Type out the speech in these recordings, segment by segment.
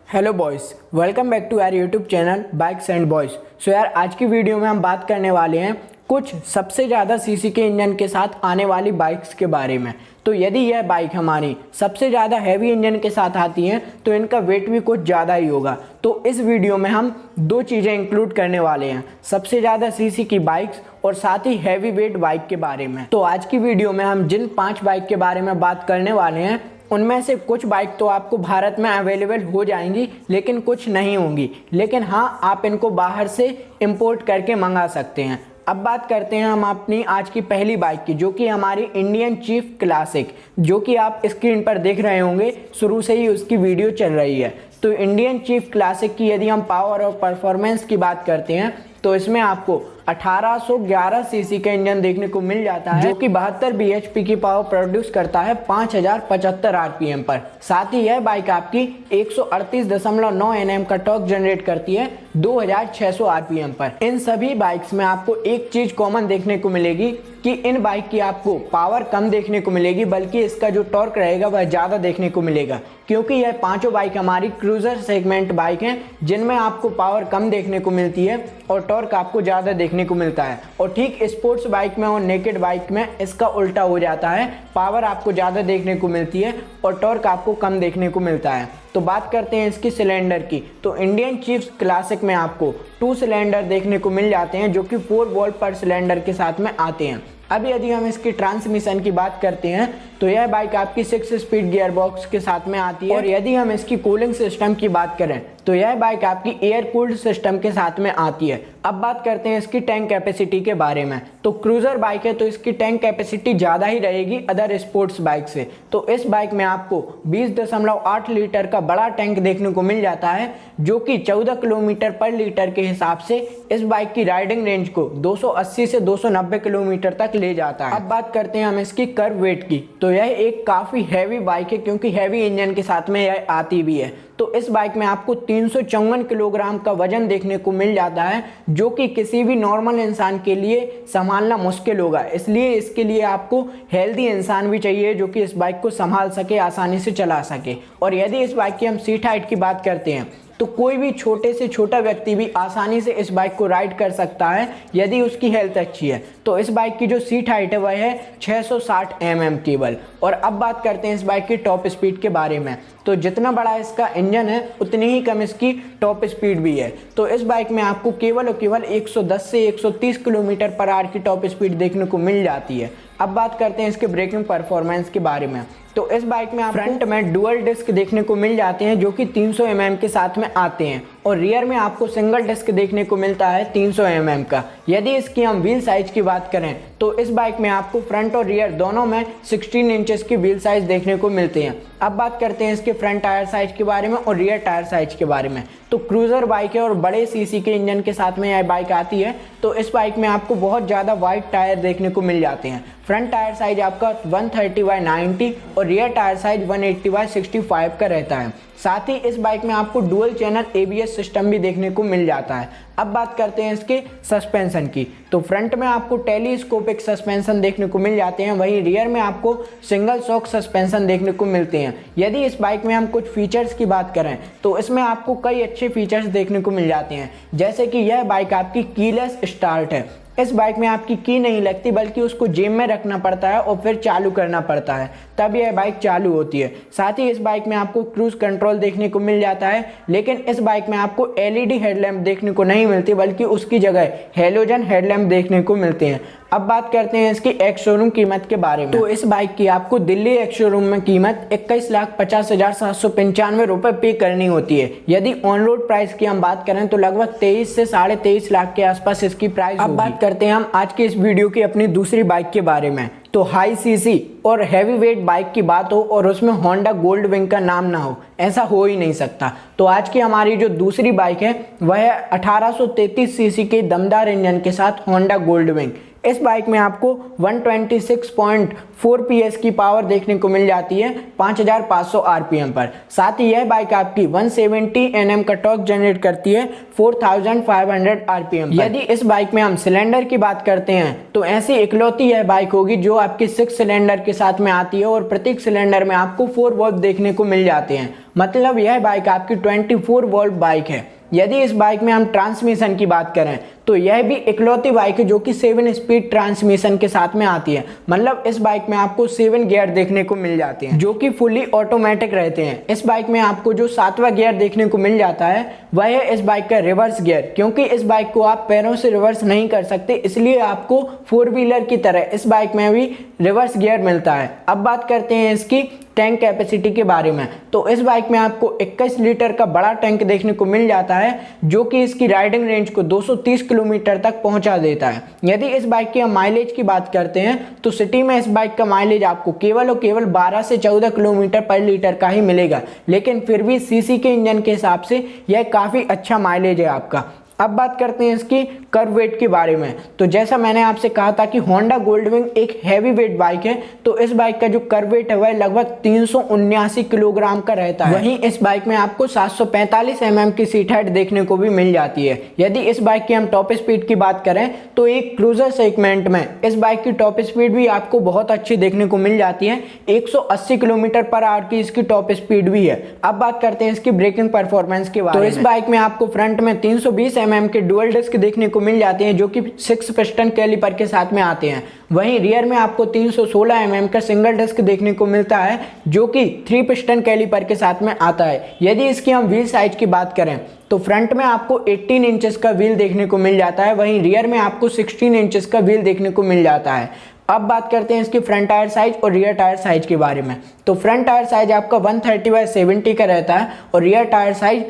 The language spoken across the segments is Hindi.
Hello boys, welcome back to our YouTube channel bikes and boys. So यार, आज की वीडियो में हम बात करने वाले हैं कुछ सबसे ज़्यादा सीसी के इंजन के साथ आने वाली बाइक्स के बारे में। तो यदि यह बाइक हमारी सबसे ज़्यादा हैवी इंजन के साथ आती हैं तो इनका वेट भी कुछ ज़्यादा ही होगा। तो इस वीडियो में हम दो चीज़ें इंक्लूड करने वाले हैं, सबसे ज़्यादा सीसी की बाइक्स और साथ ही हैवी वेट बाइक के बारे में। तो आज की वीडियो में हम जिन 5 बाइक के बारे में बात करने वाले हैं उनमें से कुछ बाइक तो आपको भारत में अवेलेबल हो जाएंगी, लेकिन कुछ नहीं होंगी। लेकिन हाँ, आप इनको बाहर से इंपोर्ट करके मंगा सकते हैं। अब बात करते हैं हम अपनी आज की पहली बाइक की, जो कि हमारी इंडियन चीफ क्लासिक, जो कि आप स्क्रीन पर देख रहे होंगे, शुरू से ही उसकी वीडियो चल रही है। तो इंडियन चीफ क्लासिक की यदि हम पावर और परफॉर्मेंस की बात करते हैं तो इसमें आपको 1811 सीसी का इंजन देखने को मिल जाता है, जो कि 72 bhp की पावर प्रोड्यूस करता है 5075 आरपीएम पर। साथ ही यह बाइक आपकी 138.9 Nm का टॉर्क जनरेट करती है 2600 आरपीएम पर। इन सभी बाइक्स में आपको एक चीज कॉमन देखने को मिलेगी कि इन बाइक की आपको पावर कम देखने को मिलेगी, बल्कि इसका जो टॉर्क रहेगा वह ज़्यादा देखने को मिलेगा, क्योंकि यह पांचों बाइक हमारी क्रूजर सेगमेंट बाइक हैं, जिनमें आपको पावर कम देखने को मिलती है और टॉर्क आपको ज़्यादा देखने को मिलता है। और ठीक स्पोर्ट्स बाइक में और नेकेड बाइक में इसका उल्टा हो जाता है, पावर आपको ज़्यादा देखने को मिलती है और टॉर्क आपको कम देखने को मिलता है। तो बात करते हैं इसकी सिलेंडर की, तो इंडियन चीफ क्लासिक में आपको 2 सिलेंडर देखने को मिल जाते हैं, जो कि 4 वोल्ट पर सिलेंडर के साथ में आते हैं। अब यदि हम इसकी ट्रांसमिशन की बात करते हैं तो यह बाइक आपकी 6 स्पीड गियर बॉक्स के साथ में आती है। और यदि हम इसकी कूलिंग सिस्टम की बात करें तो यह बाइक आपकी एयर कूल्ड सिस्टम के साथ में आती है। अब बात करते हैं इसकी टैंक कैपेसिटी के बारे में। तो क्रूजर बाइक है तो इसकी टैंक कैपेसिटी ज़्यादा ही रहेगी अदर स्पोर्ट्स बाइक से। तो इस बाइक में आपको 20.8 लीटर का बड़ा टैंक देखने को मिल जाता है, जो कि 14 किलोमीटर पर लीटर के हिसाब से इस बाइक की राइडिंग रेंज को 280 से 290 किलोमीटर तक ले जाता है। अब बात करते हैं हम इसकी कर्व वेट की, तो यह एक काफ़ी हैवी बाइक है, क्योंकि हैवी इंजन के साथ में यह आती भी है। तो इस बाइक में आपको 354 किलोग्राम का वजन देखने को मिल जाता है, जो कि किसी भी नॉर्मल इंसान के लिए संभालना मुश्किल होगा। इसलिए इसके लिए आपको हेल्दी इंसान भी चाहिए, जो कि इस बाइक को संभाल सके, आसानी से चला सके। और यदि इस बाइक की हम सीट हाइट की बात करते हैं तो कोई भी छोटे से छोटा व्यक्ति भी आसानी से इस बाइक को राइड कर सकता है, यदि उसकी हेल्थ अच्छी है। तो इस बाइक की जो सीट हाइट है वह है 660 mm केवल। और अब बात करते हैं इस बाइक की टॉप स्पीड के बारे में। तो जितना बड़ा इसका इंजन है उतनी ही कम इसकी टॉप स्पीड भी है। तो इस बाइक में आपको केवल और केवल 110 से 130 किलोमीटर पर आवर की टॉप स्पीड देखने को मिल जाती है। अब बात करते हैं इसके ब्रेकिंग परफॉर्मेंस के बारे में। तो इस बाइक में आप फ्रंट में डुअल डिस्क देखने को मिल जाते हैं, जो कि 300 mm के साथ में आते हैं, और रियर में आपको सिंगल डिस्क देखने को मिलता है 300 mm का। यदि इसकी हम व्हील साइज की बात करें तो इस बाइक में आपको फ्रंट और रियर दोनों में 16 इंचेस की व्हील साइज देखने को मिलते हैं। अब बात करते हैं इसके फ्रंट टायर साइज के बारे में और रियर टायर साइज के बारे में। तो क्रूजर बाइक है और बड़े सीसी के इंजन के साथ में यह बाइक आती है, तो इस बाइक में आपको बहुत ज़्यादा वाइड टायर देखने को मिल जाते हैं। फ्रंट टायर साइज आपका 130/90 और रियर टायर साइज 180/65 का रहता है। साथ ही इस बाइक में आपको डुअल चैनल ABS सिस्टम भी देखने को मिल जाता है। अब बात करते हैं इसके सस्पेंशन की, तो फ्रंट में आपको टेलीस्कोपिक सस्पेंशन देखने को मिल जाते हैं, वहीं रियर में आपको सिंगल शॉक सस्पेंशन देखने को मिलते हैं। यदि इस बाइक में हम कुछ फीचर्स की बात करें तो इसमें आपको कई अच्छे फीचर्स देखने को मिल जाते हैं, जैसे कि यह बाइक आपकी कीलेस स्टार्ट है। इस बाइक में आपकी की नहीं लगती, बल्कि उसको जेब में रखना पड़ता है और फिर चालू करना पड़ता है, तब यह बाइक चालू होती है। साथ ही इस बाइक में आपको क्रूज कंट्रोल देखने को मिल जाता है, लेकिन इस बाइक में आपको LED हेडलैम्प देखने को नहीं मिलती, बल्कि उसकी जगह हैलोजन हेडलैम्प देखने को मिलते हैं। अब बात करते हैं इसकी एक्स शोरूम कीमत के बारे में। तो इस बाइक की आपको दिल्ली एक्स शोरूम में कीमत 21,50,795 रुपये पे करनी होती है। यदि ऑन रोड प्राइस की हम बात करें तो लगभग 23 से 23.5 लाख के आसपास इसकी प्राइस होगी। अब बात करते हैं हम आज के इस वीडियो की अपनी दूसरी बाइक के बारे में। तो हाई सीसी और हैवी वेट बाइक की बात हो और उसमें होंडा गोल्ड विंग का नाम ना हो, ऐसा हो ही नहीं सकता। तो आज की हमारी जो दूसरी बाइक है वह है 1833 सीसी के दमदार इंजन के साथ होंडा गोल्ड विंग। इस बाइक में आपको 126.4 PS की पावर देखने को मिल जाती है 5500 RPM पर। साथ ही यह बाइक आपकी 170 Nm का टॉर्क जनरेट करती है 4500 RPM पर। यदि इस बाइक में हम सिलेंडर की बात करते हैं तो ऐसी इकलौती यह बाइक होगी जो आपकी 6 सिलेंडर के साथ में आती है और प्रत्येक सिलेंडर में आपको 4 वॉल्व देखने को मिल जाते हैं। मतलब यह बाइक आपकी 24 वॉल्व बाइक है। यदि इस बाइक में हम ट्रांसमिशन की बात करें तो यह भी इकलौती बाइक है जो कि 7 स्पीड ट्रांसमिशन के साथ में आती है। मतलब इस बाइक में आपको 7 गियर देखने को मिल जाते हैं जो कि फुली ऑटोमेटिक रहते हैं। इस बाइक में आपको जो 7वां गियर देखने को मिल जाता है वह है इस बाइक का रिवर्स गियर, क्योंकि इस बाइक को आप पैरों से रिवर्स नहीं कर सकते, इसलिए आपको 4 व्हीलर की तरह इस बाइक में भी रिवर्स गियर मिलता है। अब बात करते हैं इसकी टैंक कैपेसिटी के बारे में। तो इस बाइक में आपको 21 लीटर का बड़ा टैंक देखने को मिल जाता है जो कि इसकी राइडिंग रेंज को 230 किलोमीटर तक पहुंचा देता है। यदि इस बाइक की हम माइलेज की बात करते हैं तो सिटी में इस बाइक का माइलेज आपको केवल और केवल 12 से 14 किलोमीटर पर लीटर का ही मिलेगा, लेकिन फिर भी सीसी के इंजन के हिसाब से यह काफ़ी अच्छा माइलेज है आपका। अब बात करते हैं इसकी कर्व वेट के बारे में। तो जैसा मैंने आपसे कहा था कि होंडा गोल्डविंग एक हैवी वेट बाइक है, तो इस बाइक का जो कर्व वेट है वह लगभग 379 किलोग्राम का रहता है। वहीं इस बाइक में आपको 745 mm की सीट हाइट देखने को भी मिल जाती है। यदि इस बाइक की हम टॉप स्पीड की बात करें तो एक क्रूजर सेगमेंट में इस बाइक की टॉप स्पीड भी आपको बहुत अच्छी देखने को मिल जाती है। 180 किलोमीटर पर आवर की इसकी टॉप स्पीड भी है। अब बात करते हैं इसकी ब्रेकिंग परफॉर्मेंस के बारे में। तो इस बाइक में आपको फ्रंट में 320 mm के डुअल डिस्क देखने को मिल जाते हैं जो कि 6 पिस्टन कैलिपर के साथ में आते हैं। वहीं रियर में आपको 316 mm का सिंगल डिस्क देखने को मिलता है जो कि 3 पिस्टन कैलिपर के साथ में आता है। यदि इसकी हम व्हील साइज की बात करें तो फ्रंट में आपको 18 इंचेस का व्हील देखने को मिल जाता है, वहीं रियर में आपको 16 इंचेस का व्हील देखने को मिल जाता है। अब बात करते हैं इसकी फ्रंट टायर साइज और रियर टायर साइज के बारे में। तो फ्रंट टायर साइज आपका 130/70 का रहता है और रियर टायर साइज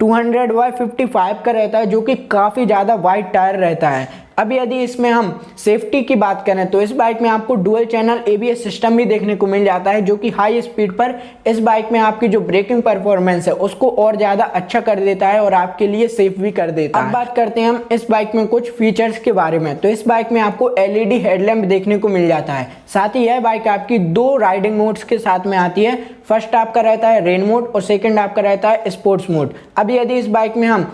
200/55 का रहता है जो कि काफ़ी ज़्यादा वाइड टायर रहता है। अब यदि इसमें हम सेफ्टी की बात करें तो इस बाइक में आपको डुअल चैनल ABS सिस्टम भी देखने को मिल जाता है जो कि हाई स्पीड पर इस बाइक में आपकी जो ब्रेकिंग परफॉर्मेंस है उसको और ज़्यादा अच्छा कर देता है और आपके लिए सेफ भी कर देता है। अब बात करते हैं हम इस बाइक में कुछ फीचर्स के बारे में। तो इस बाइक में आपको LED हेडलैम्प देखने को मिल जाता है। साथ ही यह बाइक आपकी 2 राइडिंग मोड्स के साथ में आती है। फर्स्ट आपका रहता है रेन मोड और सेकेंड आपका रहता है स्पोर्ट्स मोड। अब यदि इस बाइक में हम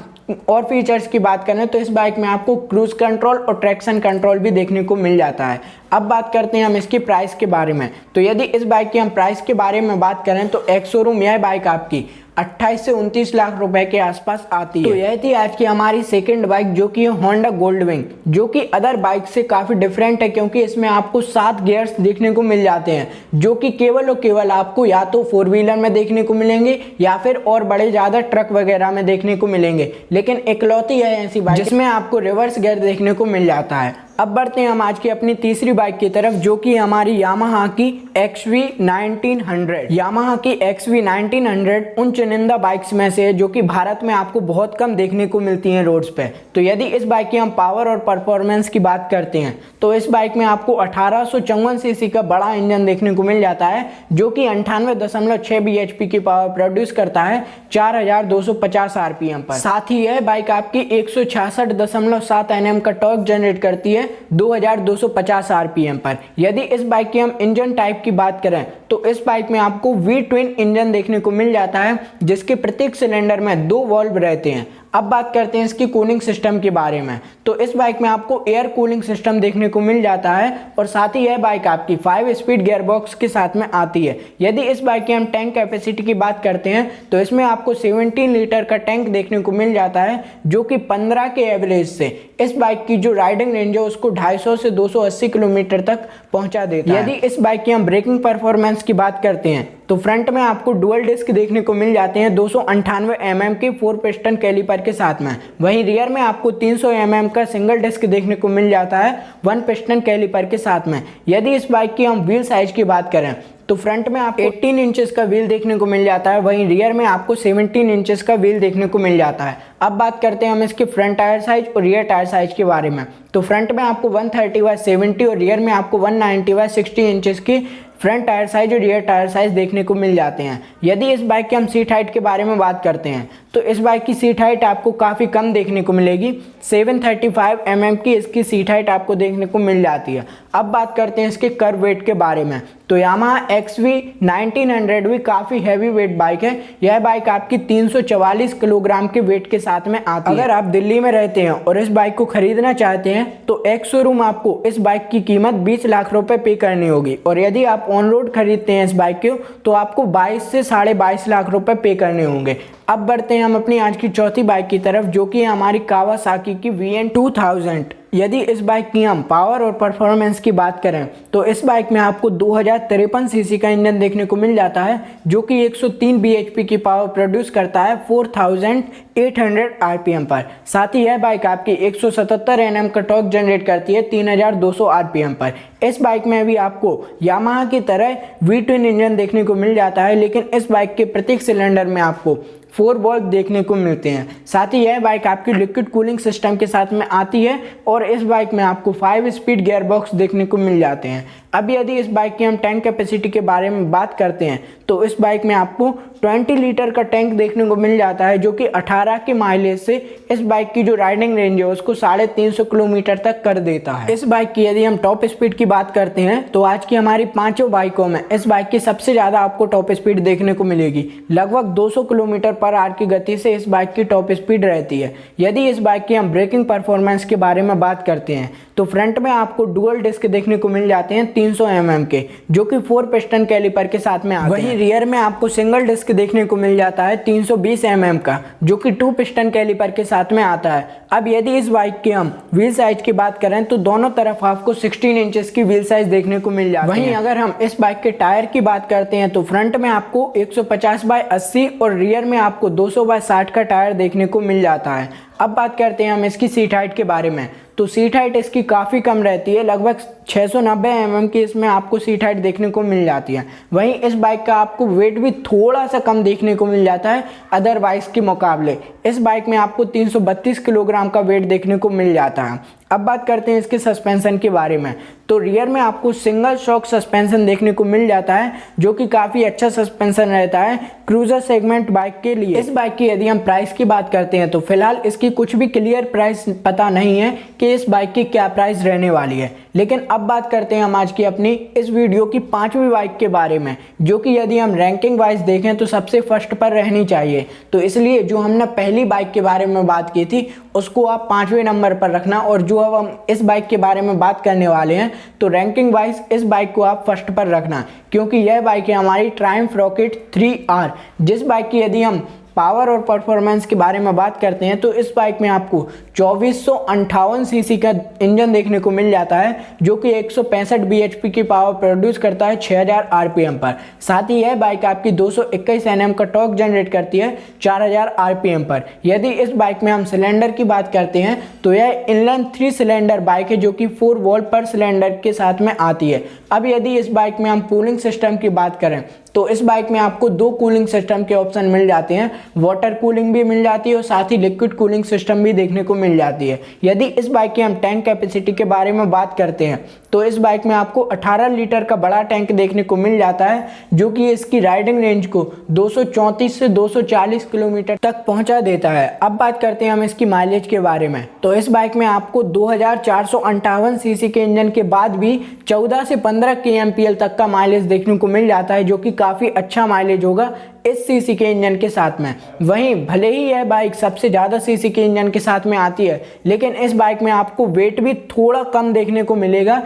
और फीचर्स की बात करें तो इस बाइक में आपको क्रूज कंट्रोल और ट्रैक्शन कंट्रोल भी देखने को मिल जाता है। अब बात करते हैं हम इसकी प्राइस के बारे में। तो यदि इस बाइक की हम प्राइस के बारे में बात करें तो एक्स शोरूम यह बाइक आपकी 28 से 29 लाख रुपए के आसपास आती है। तो यह थी आज की हमारी सेकंड बाइक जो कि होंडा गोल्डविंग, जो कि अदर बाइक से काफ़ी डिफरेंट है क्योंकि इसमें आपको 7 गियर्स देखने को मिल जाते हैं जो कि केवल और केवल आपको या तो 4 व्हीलर में देखने को मिलेंगे या फिर और बड़े ज़्यादा ट्रक वगैरह में देखने को मिलेंगे। लेकिन इकलौती है ऐसी बाइक जिसमें आपको रिवर्स गियर देखने को मिल जाता है। अब बढ़ते हैं हम आज की अपनी तीसरी बाइक की तरफ जो कि हमारी यामाहा की XV1900। यामाहा की XV1900 उन चुनिंदा बाइक्स में से है जो कि भारत में आपको बहुत कम देखने को मिलती हैं रोड्स पे। तो यदि इस बाइक की हम पावर और परफॉर्मेंस की बात करते हैं तो इस बाइक में आपको 1854 सीसी का बड़ा इंजन देखने को मिल जाता है जो कि 98.6 bhp की पावर प्रोड्यूस करता है 4250 RPM पर। साथ ही यह बाइक आपकी 166.7 Nm का टॉर्क जनरेट करती है 2250 RPM पर। यदि इस बाइक की हम इंजन टाइप की बात करें तो इस बाइक में आपको V ट्विन इंजन देखने को मिल जाता है जिसके प्रत्येक सिलेंडर में 2 वॉल्व रहते हैं। अब बात करते हैं इसकी कूलिंग सिस्टम के बारे में। तो इस बाइक में आपको एयर कूलिंग सिस्टम देखने को मिल जाता है और साथ ही यह बाइक आपकी 5 स्पीड गियरबॉक्स के साथ में आती है। यदि इस बाइक की हम टैंक कैपेसिटी की बात करते हैं तो इसमें आपको 17 लीटर का टैंक देखने को मिल जाता है जो कि 15 के एवरेज से इस बाइक की जो राइडिंग रेंज है उसको 250 से 280 किलोमीटर तक पहुंचा देता है। यदि इस बाइक की हम ब्रेकिंग परफॉर्मेंस की बात करते हैं तो फ्रंट में आपको डुअल डिस्क देखने को मिल जाते हैं 298 mm के 4 पिस्टन कैलिपर के साथ में। वहीं रियर में आपको 300 mm का सिंगल डिस्क देखने को मिल जाता है 1 पिस्टन कैलिपर के साथ में। यदि इस बाइक की हम व्हील साइज की बात करें तो फ्रंट में आपको 18 इंचेस का व्हील देखने को मिल जाता है, वहीं रियर में आपको 17 इंचेस का व्हील देखने को मिल जाता है। अब बात करते हैं हम इसके फ्रंट टायर साइज और रियर टायर साइज के बारे में। तो फ्रंट में आपको 130/70 और रियर में आपको 190/60 इंचेस की फ्रंट टायर साइज और रियर टायर साइज देखने को मिल जाते हैं। यदि इस बाइक की हम सीट हाइट के बारे में बात करते हैं तो इस बाइक की सीट हाइट आपको काफ़ी कम देखने को मिलेगी। 735 mm की इसकी सीट हाइट आपको देखने को मिल जाती है। अब बात करते हैं इसके कर्व वेट के बारे में। तो यामाहा XV 1900 भी काफ़ी हैवी वेट बाइक है। यह बाइक आपकी 344 किलोग्राम के वेट के साथ में आती है। अगर आप दिल्ली में रहते हैं और इस बाइक को खरीदना चाहते हैं तो एक शोरूम आपको इस बाइक की कीमत 20 लाख रुपए पे करनी होगी, और यदि आप ऑन रोड खरीदते हैं इस बाइक को तो आपको 22 से 22.5 लाख रुपए पे करने होंगे। अब बढ़ते हैं हम अपनी आज की चौथी बाइक की तरफ, जो कि हमारी कावासाकी की VN 2000। यदि इस बाइक की हम पावर और परफॉर्मेंस की बात करें तो इस बाइक में आपको 2053 सीसी का इंजन देखने को मिल जाता है, जो कि 103 bhp की पावर प्रोड्यूस करता है 4800 RPM पर। साथ ही यह बाइक आपकी 177 Nm का टॉर्क जनरेट करती है 3200 RPM पर। इस बाइक में भी आपको यामाहा की तरह V-twin इंजन देखने को मिल जाता है, लेकिन इस बाइक के प्रत्येक सिलेंडर में आपको 4 वॉल्व देखने को मिलते हैं। साथ ही यह बाइक आपकी लिक्विड कूलिंग सिस्टम के साथ में आती है और इस बाइक में आपको 5 स्पीड गियर बॉक्स देखने को मिल जाते हैं। अब यदि इस बाइक की हम टैंक कैपेसिटी के बारे में बात करते हैं तो इस बाइक में आपको 20 लीटर का टैंक देखने को मिल जाता है, जो कि 18 के माइलेज से इस बाइक की जो राइडिंग रेंज है उसको 350 किलोमीटर तक कर देता है। इस बाइक की यदि हम टॉप स्पीड की बात करते हैं तो आज की हमारी पांचों बाइकों में इस बाइक की सबसे ज़्यादा आपको टॉप स्पीड देखने को मिलेगी। लगभग 200 किलोमीटर पर आवर की गति से इस बाइक की टॉप स्पीड रहती है। यदि इस बाइक की हम ब्रेकिंग परफॉर्मेंस के बारे में बात करते हैं तो फ्रंट में आपको डुअल डिस्क देखने को मिल जाते हैं 300 mm के, जो कि 4 पिस्टन कैलिपर के साथ में आते हैं। वहीं रियर में आपको सिंगल डिस्क देखने को मिल जाता है 320 mm का, जो कि 2 पिस्टन कैलिपर के साथ में आता है। अब यदि इस बाइक की हम व्हील साइज की बात करें तो दोनों तरफ आपको 16 इंचेस की व्हील साइज देखने को मिल जाती है। वहीं अगर हम इस बाइक के टायर की बात करते हैं तो फ्रंट में आपको 150/80 और रियर में आपको 200/60 का टायर देखने को मिल जाता है। अब बात करते हैं हम इसकी सीट हाइट के बारे में। तो सीट हाइट इसकी काफ़ी कम रहती है, लगभग 690 mm की इसमें आपको सीट हाइट देखने को मिल जाती है। वहीं इस बाइक का आपको वेट भी थोड़ा सा कम देखने को मिल जाता है अदर बाइक्स के मुकाबले। इस बाइक में आपको 332 किलोग्राम का वेट देखने को मिल जाता है। अब बात करते हैं इसके सस्पेंशन के बारे में। तो रियर में आपको सिंगल शॉक सस्पेंशन देखने को मिल जाता है, जो कि काफ़ी अच्छा सस्पेंशन रहता है क्रूजर सेगमेंट बाइक के लिए। इस बाइक की यदि हम प्राइस की बात करते हैं तो फिलहाल इसकी कुछ भी क्लियर प्राइस पता नहीं है कि इस बाइक की क्या प्राइस रहने वाली है। लेकिन अब बात करते हैं हम आज की अपनी इस वीडियो की 5वीं बाइक के बारे में, जो कि यदि हम रैंकिंग वाइज देखें तो सबसे फर्स्ट पर रहनी चाहिए। तो इसलिए जो हमने पहली बाइक के बारे में बात की थी उसको आप 5वें नंबर पर रखना, और जो अब हम इस बाइक के बारे में बात करने वाले हैं तो रैंकिंग वाइज इस बाइक को आप फर्स्ट पर रखना, क्योंकि यह बाइक है हमारी ट्रायम्फ रॉकेट 3R। जिस बाइक की यदि हम पावर और परफॉर्मेंस के बारे में बात करते हैं तो इस बाइक में आपको 2458 सीसी का इंजन देखने को मिल जाता है, जो कि 165 bhp की पावर प्रोड्यूस करता है 6000 RPM पर। साथ ही यह बाइक आपकी 221 Nm का टॉर्क जनरेट करती है 4000 RPM पर। यदि इस बाइक में हम सिलेंडर की बात करते हैं तो यह इनलाइन 3 सिलेंडर बाइक है, जो कि 4 वोल्ट पर सिलेंडर के साथ में आती है। अब यदि इस बाइक में हम कूलिंग सिस्टम की बात करें तो इस बाइक में आपको 2 कूलिंग सिस्टम के ऑप्शन मिल जाते हैं, वाटर कूलिंग भी मिल जाती है और साथ ही लिक्विड कूलिंग सिस्टम भी देखने को मिल जाती है। यदि इस बाइक की हम टैंक कैपेसिटी के बारे में बात करते हैं तो इस बाइक में आपको 18 लीटर का बड़ा टैंक देखने को मिल जाता है, जो कि इसकी राइडिंग रेंज को 234 से 240 किलोमीटर तक पहुंचा देता है। अब बात करते हैं हम इसकी माइलेज के बारे में। तो इस बाइक में आपको 2458 सीसी के इंजन के बाद भी 14 से 15 kmpl तक का माइलेज देखने को मिल जाता है, जो कि काफ़ी अच्छा माइलेज होगा इस सीसी के इंजन के साथ में। वहीं भले ही यह बाइक सबसे ज़्यादा सीसी के इंजन के साथ में आती है, लेकिन इस बाइक में आपको वेट भी थोड़ा कम देखने को मिलेगा।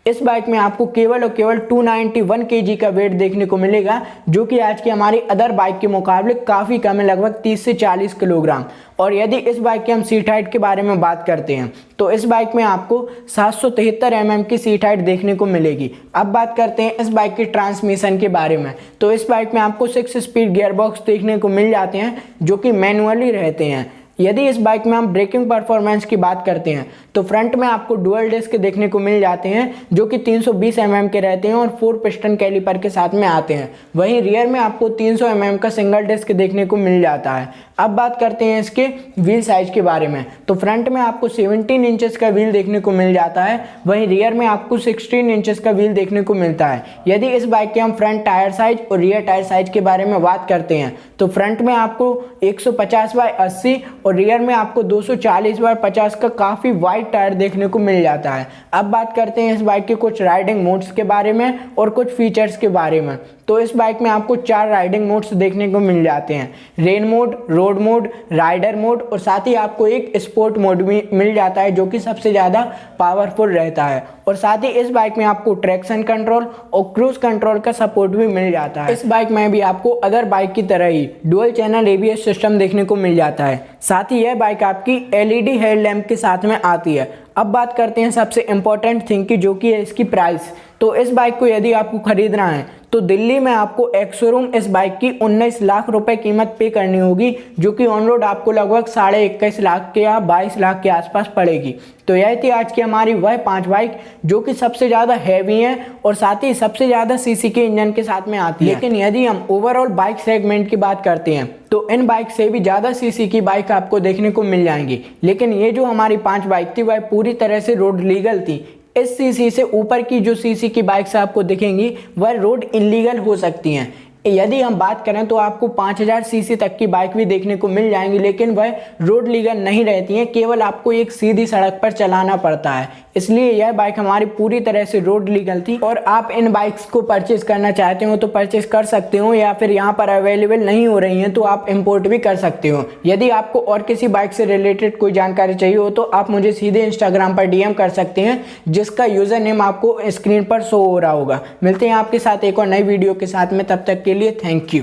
इस बाइक में आपको केवल और केवल 291 kg का वेट देखने को मिलेगा, जो कि आज की हमारी अदर बाइक के मुकाबले काफ़ी कम है, लगभग 30 से 40 किलोग्राम। और यदि इस बाइक की हम सीट हाइट के बारे में बात करते हैं तो इस बाइक में आपको 773 mm की सीट हाइट देखने को मिलेगी। अब बात करते हैं इस बाइक की ट्रांसमिशन के बारे में। तो इस बाइक में आपको 6 स्पीड गियर बॉक्स देखने को मिल जाते हैं, जो कि मैनुअली रहते हैं। यदि इस बाइक में हम ब्रेकिंग परफॉर्मेंस की बात करते हैं तो फ्रंट में आपको डुअल डिस्क देखने को मिल जाते हैं जो कि 320 mm के रहते हैं और 4 पिस्टन कैलिपर के साथ में आते हैं। वहीं रियर में आपको 300 mm का सिंगल डिस्क देखने को मिल जाता है। अब बात करते हैं इसके व्हील साइज के बारे में। तो फ्रंट में आपको 17 इंचेस का व्हील देखने को मिल जाता है, वहीं रियर में आपको 16 इंचेस का व्हील देखने को मिलता है। यदि इस बाइक के हम फ्रंट टायर साइज और रियर टायर साइज के बारे में बात करते हैं तो फ्रंट में आपको 150/80 और रियर में आपको 240/50 का काफ़ी वाइड टायर देखने को मिल जाता है। अब बात करते हैं इस बाइक के कुछ राइडिंग मोड्स के बारे में और कुछ फीचर्स के बारे में। तो इस बाइक में आपको 4 राइडिंग मोड्स देखने को मिल जाते हैं, rain mode, road mode, rider mode और साथ ही आपको एक स्पोर्ट मोड भी मिल जाता है जो कि सबसे ज़्यादा पावरफुल रहता है। और साथ ही इस बाइक में आपको ट्रैक्शन कंट्रोल और क्रूज कंट्रोल का सपोर्ट भी मिल जाता है। इस बाइक में भी आपको अदर बाइक की तरह ही डुअल चैनल ABS सिस्टम देखने को मिल जाता है। साथ ही यह बाइक आपकी LED हेडलैम्प के साथ में आती है। अब बात करते हैं सबसे इम्पोर्टेंट थिंग की, जो कि है इसकी प्राइस। तो इस बाइक को यदि आपको खरीदना है तो दिल्ली में आपको एक्स शोरूम इस बाइक की 19 लाख रुपए कीमत पे करनी होगी, जो कि ऑन रोड आपको लगभग 21.5 लाख के या 22 लाख के आसपास पड़ेगी। तो यह थी आज की हमारी वह 5 बाइक जो कि सबसे ज़्यादा हैवी हैं और साथ ही सबसे ज़्यादा सीसी के इंजन के साथ में आती है। लेकिन यदि हम ओवरऑल बाइक सेगमेंट की बात करते हैं तो इन बाइक से भी ज़्यादा सीसी की बाइक आपको देखने को मिल जाएंगी। लेकिन ये जो हमारी 5 बाइक थी वह पूरी तरह से रोड लीगल थी। इस सीसी से ऊपर की जो सीसी की बाइक्स आपको दिखेंगी वह रोड इलीगल हो सकती हैं। यदि हम बात करें तो आपको 5000 सीसी तक की बाइक भी देखने को मिल जाएंगी, लेकिन वह रोड लीगल नहीं रहती हैं, केवल आपको एक सीधी सड़क पर चलाना पड़ता है। इसलिए यह बाइक हमारी पूरी तरह से रोड लीगल थी। और आप इन बाइक्स को परचेज करना चाहते हो तो परचेज कर सकते हो, या फिर यहाँ पर अवेलेबल नहीं हो रही हैं तो आप इंपोर्ट भी कर सकते हो। यदि आपको और किसी बाइक से रिलेटेड कोई जानकारी चाहिए हो तो आप मुझे सीधे इंस्टाग्राम पर DM कर सकते हैं, जिसका यूज़र नेम आपको स्क्रीन पर शो हो रहा होगा। मिलते हैं आपके साथ एक और नई वीडियो के साथ में, तब तक के लिए थैंक यू।